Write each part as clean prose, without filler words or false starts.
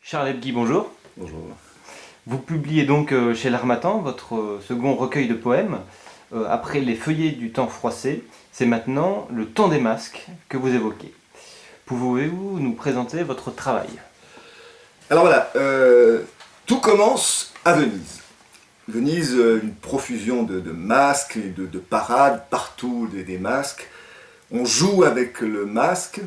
Charles Hebgui, bonjour. Bonjour. Vous publiez donc chez l'Harmattan votre second recueil de poèmes. Après les feuillets du temps froissé, c'est maintenant le temps des masques que vous évoquez. Pouvez-vous nous présenter votre travail? Alors voilà, tout commence à Venise. Venise, une profusion de masques, et de parades, partout des masques. On joue avec le masque,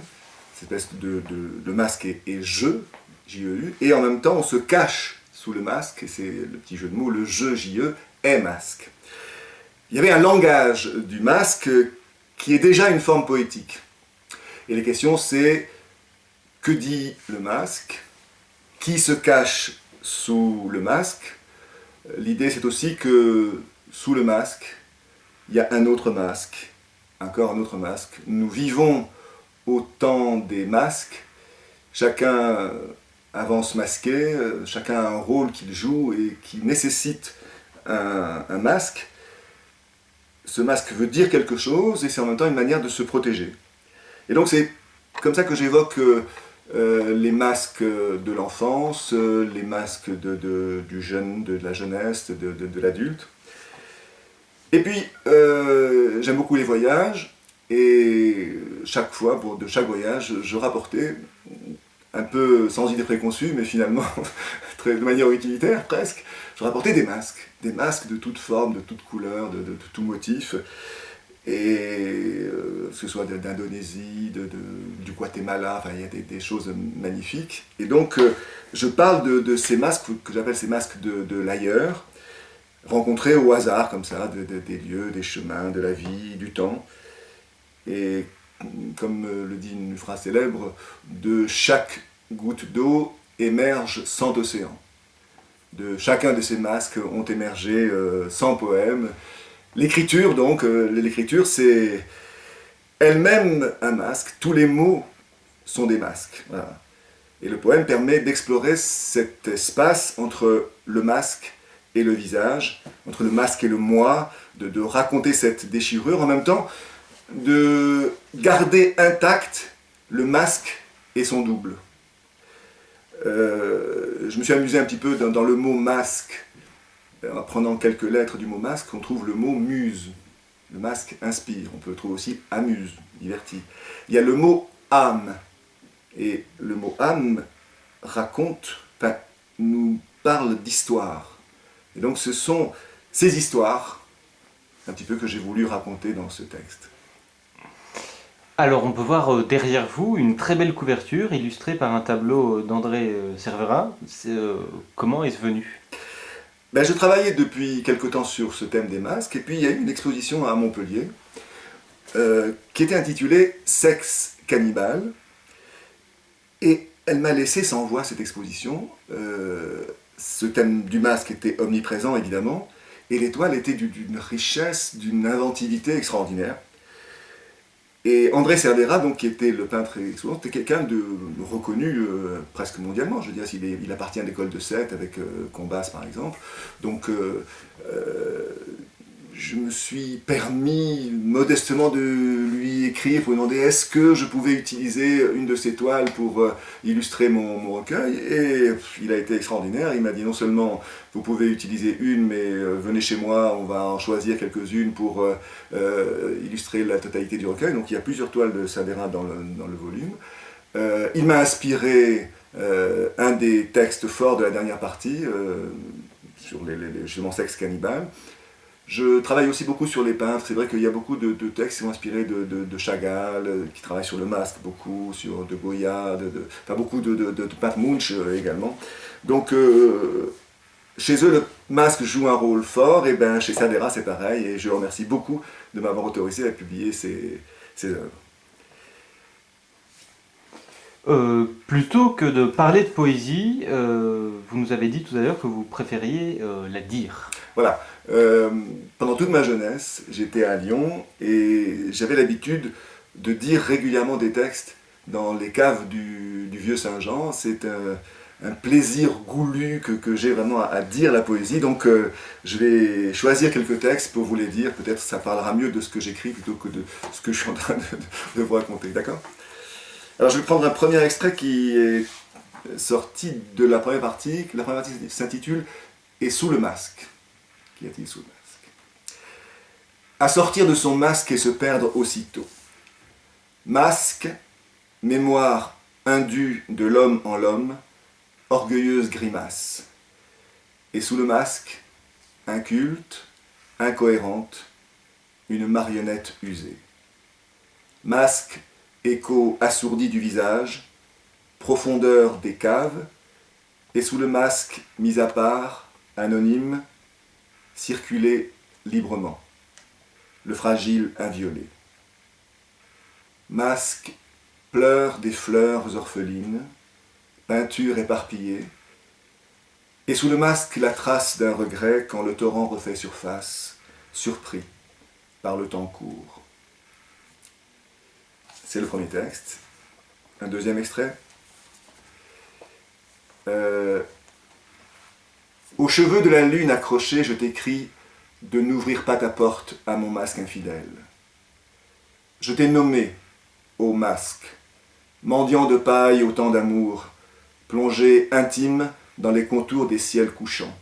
cette espèce de masque et jeu, J-E-U, et en même temps on se cache sous le masque, et c'est le petit jeu de mots, le jeu J-E est masque. Il y avait un langage du masque qui est déjà une forme poétique. Et les questions c'est, que dit le masque? Qui se cache sous le masque? L'idée c'est aussi que sous le masque, il y a un autre masque, encore un autre masque. Nous vivons au temps des masques, chacun avance masqué, chacun a un rôle qu'il joue et qui nécessite un masque. Ce masque veut dire quelque chose et c'est en même temps une manière de se protéger. Et donc c'est comme ça que j'évoque les masques de l'enfance, les masques du jeune, de la jeunesse, de l'adulte. Et puis, j'aime beaucoup les voyages, et chaque fois, de chaque voyage, je rapportais, un peu sans idée préconçue, mais finalement de manière utilitaire presque, je rapportais des masques de toutes formes, de toutes couleurs, de tout motif, et que ce soit d'Indonésie, du Guatemala, enfin il y a des choses magnifiques. Et donc je parle de ces masques que j'appelle ces masques de l'ailleurs, rencontrés au hasard comme ça, des lieux, des chemins, de la vie, du temps. Et comme le dit une phrase célèbre, de chaque goutte d'eau émerge 100 océans. De chacun de ces masques ont émergé 100 poèmes. L'écriture, donc, l'écriture, c'est elle-même un masque. Tous les mots sont des masques. Voilà. Et le poème permet d'explorer cet espace entre le masque et le visage, entre le masque et le moi, de raconter cette déchirure, en même temps de garder intact le masque et son double. Je me suis amusé un petit peu dans le mot masque. En prenant quelques lettres du mot masque, on trouve le mot muse. Le masque inspire. On peut le trouver aussi amuse, divertit. Il y a le mot âme. Et le mot âme raconte, enfin, nous parle d'histoire. Et donc ce sont ces histoires, un petit peu, que j'ai voulu raconter dans ce texte. Alors on peut voir derrière vous une très belle couverture illustrée par un tableau d'André Cervera. Comment est-ce venu? Ben, je travaillais depuis quelque temps sur ce thème des masques, et puis il y a eu une exposition à Montpellier qui était intitulée Sexe cannibale, et elle m'a laissé sans voix cette exposition. Ce thème du masque était omniprésent évidemment, et l'étoile était d'une richesse, d'une inventivité extraordinaire. Et André Cervera, donc, qui était le peintre exposant, était quelqu'un de reconnu presque mondialement. Je veux dire, il appartient à l'école de Sète avec Combas par exemple. Donc je me suis permis modestement de lui écrire pour lui demander est-ce que je pouvais utiliser une de ses toiles pour illustrer mon recueil. Et il a été extraordinaire. Il m'a dit non seulement vous pouvez utiliser une, mais venez chez moi, on va en choisir quelques-unes pour illustrer la totalité du recueil. Donc il y a plusieurs toiles de Cervera dans le volume. Il m'a inspiré un des textes forts de la dernière partie, sur justement Sexe cannibale. Je travaille aussi beaucoup sur les peintres. C'est vrai qu'il y a beaucoup de textes qui sont inspirés de Chagall, qui travaille sur le masque beaucoup, sur de Goya, enfin beaucoup de Pat Munch également. Donc chez eux, le masque joue un rôle fort, et ben chez Cervera c'est pareil, et je le remercie beaucoup de m'avoir autorisé à publier ces œuvres. Plutôt que de parler de poésie, vous nous avez dit tout à l'heure que vous préfériez la dire. Voilà. Pendant toute ma jeunesse, j'étais à Lyon et j'avais l'habitude de dire régulièrement des textes dans les caves du Vieux Saint-Jean. C'est un plaisir goulu que j'ai vraiment à dire la poésie. Donc je vais choisir quelques textes pour vous les dire. Peut-être ça parlera mieux de ce que j'écris plutôt que de ce que je suis en train de vous raconter. D'accord ? Alors je vais prendre un premier extrait qui est sorti de la première partie. La première partie s'intitule « Et sous le masque ». Qu'y a-t-il sous le masque? À sortir de son masque et se perdre aussitôt. Masque, mémoire indue de l'homme en l'homme, orgueilleuse grimace. Et sous le masque, inculte, incohérente, une marionnette usée. Masque, écho assourdi du visage, profondeur des caves, et sous le masque, mis à part, anonyme, circuler librement, le fragile inviolé. Masque, pleurs des fleurs orphelines, peinture éparpillée, et sous le masque la trace d'un regret quand le torrent refait surface, surpris par le temps court. C'est le premier texte. Un deuxième extrait. Aux cheveux de la lune accrochés, je t'écris de n'ouvrir pas ta porte à mon masque infidèle. Je t'ai nommé, ô masque, mendiant de paille autant d'amour, plongé intime dans les contours des ciels couchants.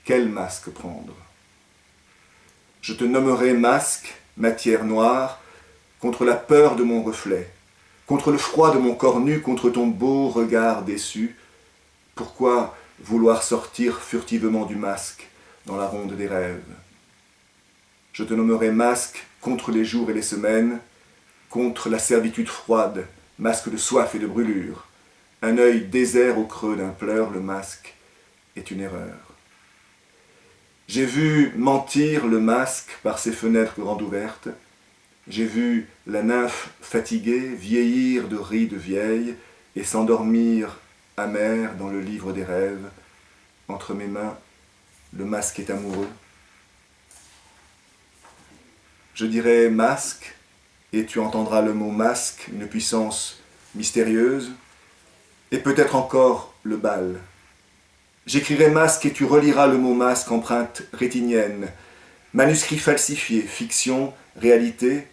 Quel masque prendre? Je te nommerai masque, matière noire, contre la peur de mon reflet, contre le froid de mon corps nu, contre ton beau regard déçu. Pourquoi vouloir sortir furtivement du masque dans la ronde des rêves? Je te nommerai masque contre les jours et les semaines, contre la servitude froide, masque de soif et de brûlure. Un œil désert au creux d'un pleur, le masque est une erreur. J'ai vu mentir le masque par ses fenêtres grandes ouvertes. J'ai vu la nymphe fatiguée vieillir de rides vieilles et s'endormir amère dans le livre des rêves. Entre mes mains, le masque est amoureux. Je dirai masque, et tu entendras le mot masque, une puissance mystérieuse, et peut-être encore le bal. J'écrirai masque et tu reliras le mot masque, empreinte rétinienne, manuscrit falsifié, fiction, réalité,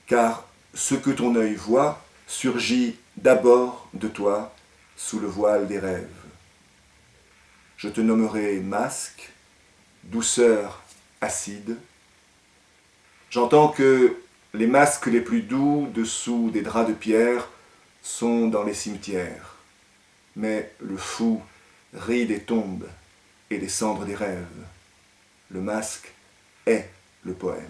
car ce que ton œil voit surgit d'abord de toi sous le voile des rêves. Je te nommerai masque, douceur acide. J'entends que les masques les plus doux dessous des draps de pierre sont dans les cimetières, mais le fou rit des tombes et des cendres des rêves. Le masque est le poème.